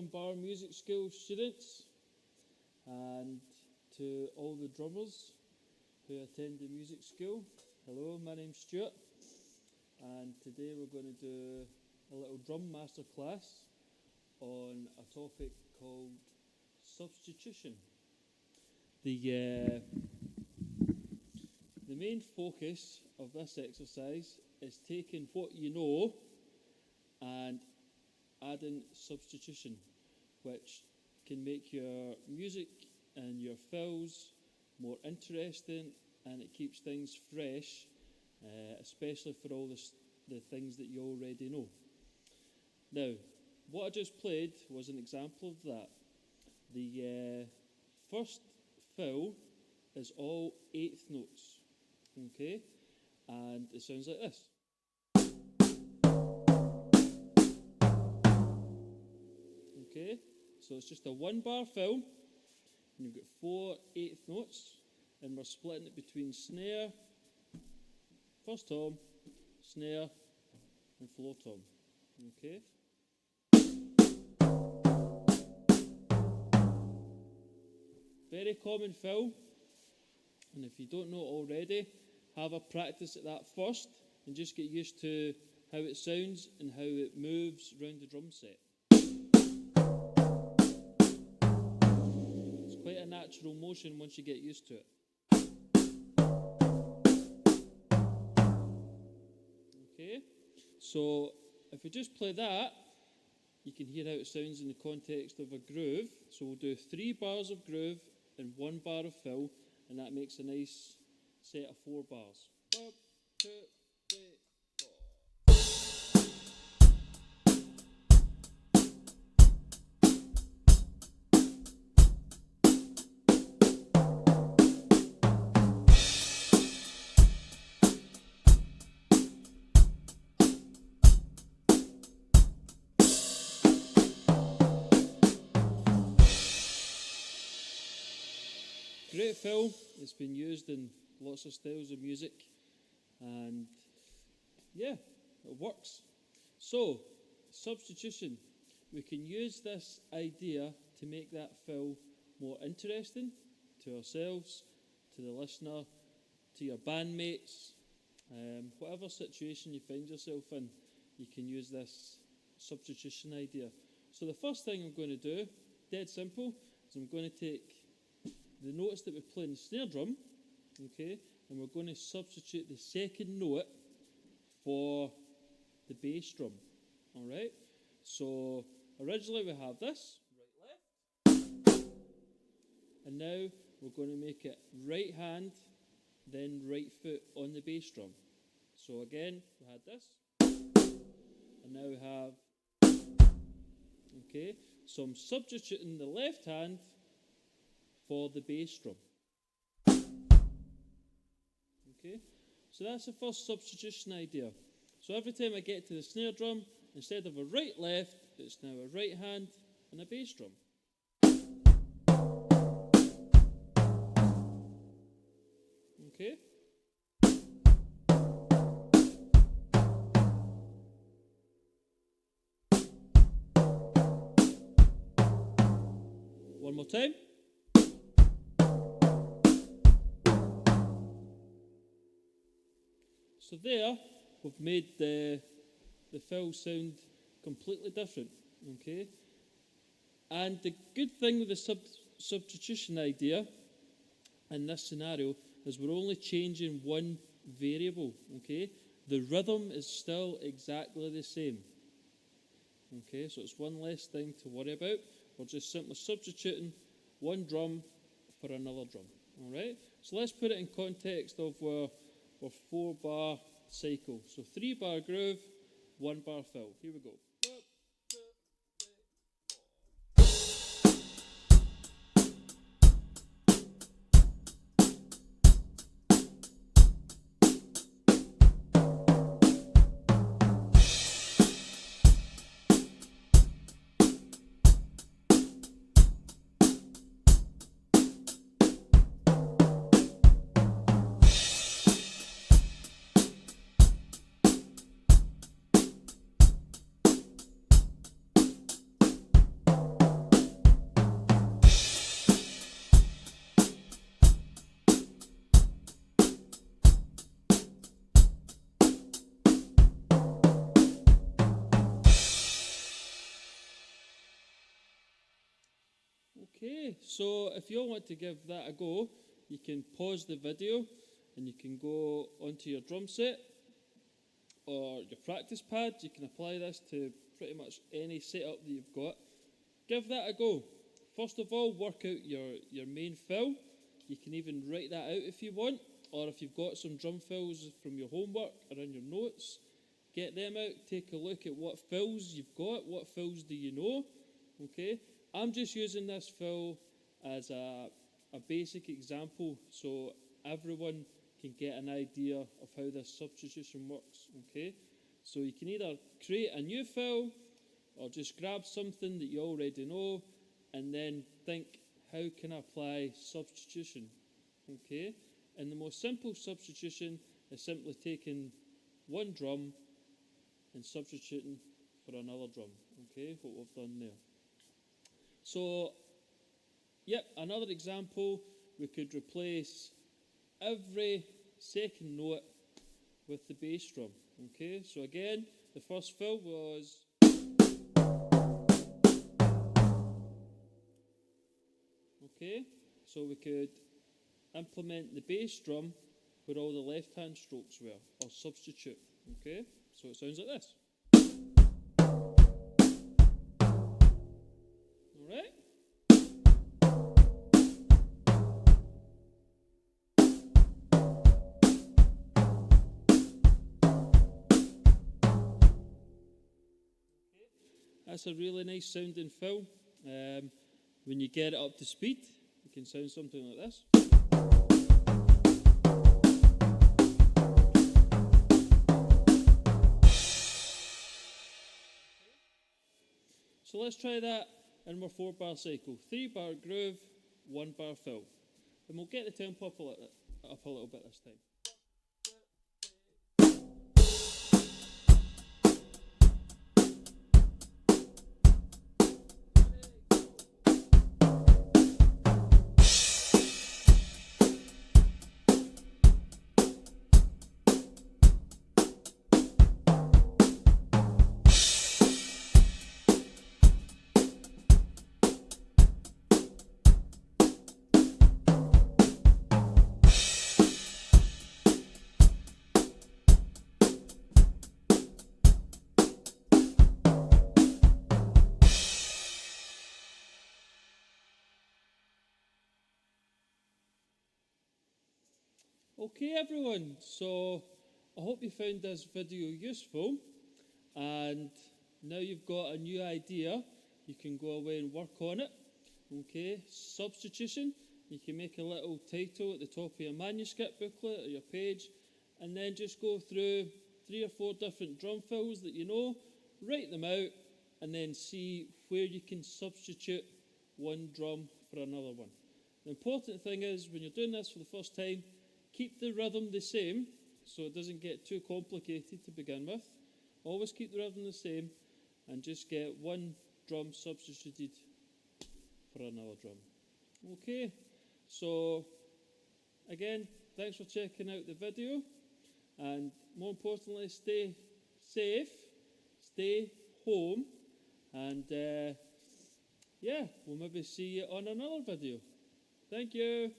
Dunbar Music School students and to all the drummers who attend the music school. Hello, my name's Stuart, and today we're going to do a little drum masterclass on a topic called substitution. The main focus of this exercise is taking what you know and adding substitution, which can make your music and your fills more interesting, and it keeps things fresh, especially for all the things that you already know. Now, what I just played was an example of that. The first fill is all eighth notes, okay? And it sounds like this. Okay, so it's just a 1 bar fill, and you've got 4 eighth notes, and we're splitting it between snare, first tom, snare, and floor tom. Okay. Very common fill, and if you don't know it already, have a practice at that first, and just get used to how it sounds and how it moves around the drum set. Quite a natural motion once you get used to it. Okay, so if we just play that, you can hear how it sounds in the context of a groove. So we'll do 3 bars of groove and 1 bar of fill, and that makes a nice set of 4 bars. 1, 2, 3, 4. Great fill. It's been used in lots of styles of music, and yeah, it works. So, substitution. We can use this idea to make that fill more interesting to ourselves, to the listener, to your bandmates. Whatever situation you find yourself in, you can use this substitution idea. So the first thing I'm going to do, dead simple, is I'm going to take the notes that we play in the snare drum, okay, and we're going to substitute the second note for the bass drum, all right? So originally we have this, right, left, and now we're going to make it right hand, then right foot on the bass drum. So again, we had this, and now we have, okay, so I'm substituting the left hand for the bass drum. Okay, so that's the first substitution idea. So every time I get to the snare drum, instead of a right left, it's now a right hand and a bass drum. Okay. One more time. So there, we've made the fill sound completely different, okay? And the good thing with the substitution idea in this scenario is we're only changing one variable, okay? The rhythm is still exactly the same, okay? So it's one less thing to worry about. We're just simply substituting one drum for another drum, all right? So let's put it in context of where or 4 bar cycle. So 3 bar groove, 1 bar fill. Here we go. Okay, so if you all want to give that a go, you can pause the video and you can go onto your drum set or your practice pad. You can apply this to pretty much any setup that you've got. Give that a go. First of all, work out your main fill. You can even write that out if you want, or if you've got some drum fills from your homework or in your notes, get them out, take a look at what fills you've got, what fills do you know, okay? I'm just using this fill as a basic example so everyone can get an idea of how this substitution works, okay? So you can either create a new fill or just grab something that you already know and then think, how can I apply substitution, okay? And the most simple substitution is simply taking one drum and substituting for another drum, okay, what we've done there. So, yep, another example, we could replace every second note with the bass drum, okay? So again, the first fill was... Okay, so we could implement the bass drum where all the left-hand strokes were, or substitute, okay? So it sounds like this. Alright? That's a really nice sounding fill. When you get it up to speed, it can sound something like this. So let's try that in our 4-bar cycle. 3-bar groove, 1-bar fill. And we'll get the tempo up a little bit this time. Okay everyone, so I hope you found this video useful, and now you've got a new idea, you can go away and work on it. Okay, substitution, you can make a little title at the top of your manuscript booklet or your page, and then just go through 3 or 4 different drum fills that you know, write them out, and then see where you can substitute one drum for another one. The important thing is, when you're doing this for the first time, keep the rhythm the same, so it doesn't get too complicated to begin with. Always keep the rhythm the same, and just get one drum substituted for another drum. Okay, so again, thanks for checking out the video, and more importantly, stay safe, stay home, and yeah, we'll maybe see you on another video. Thank you.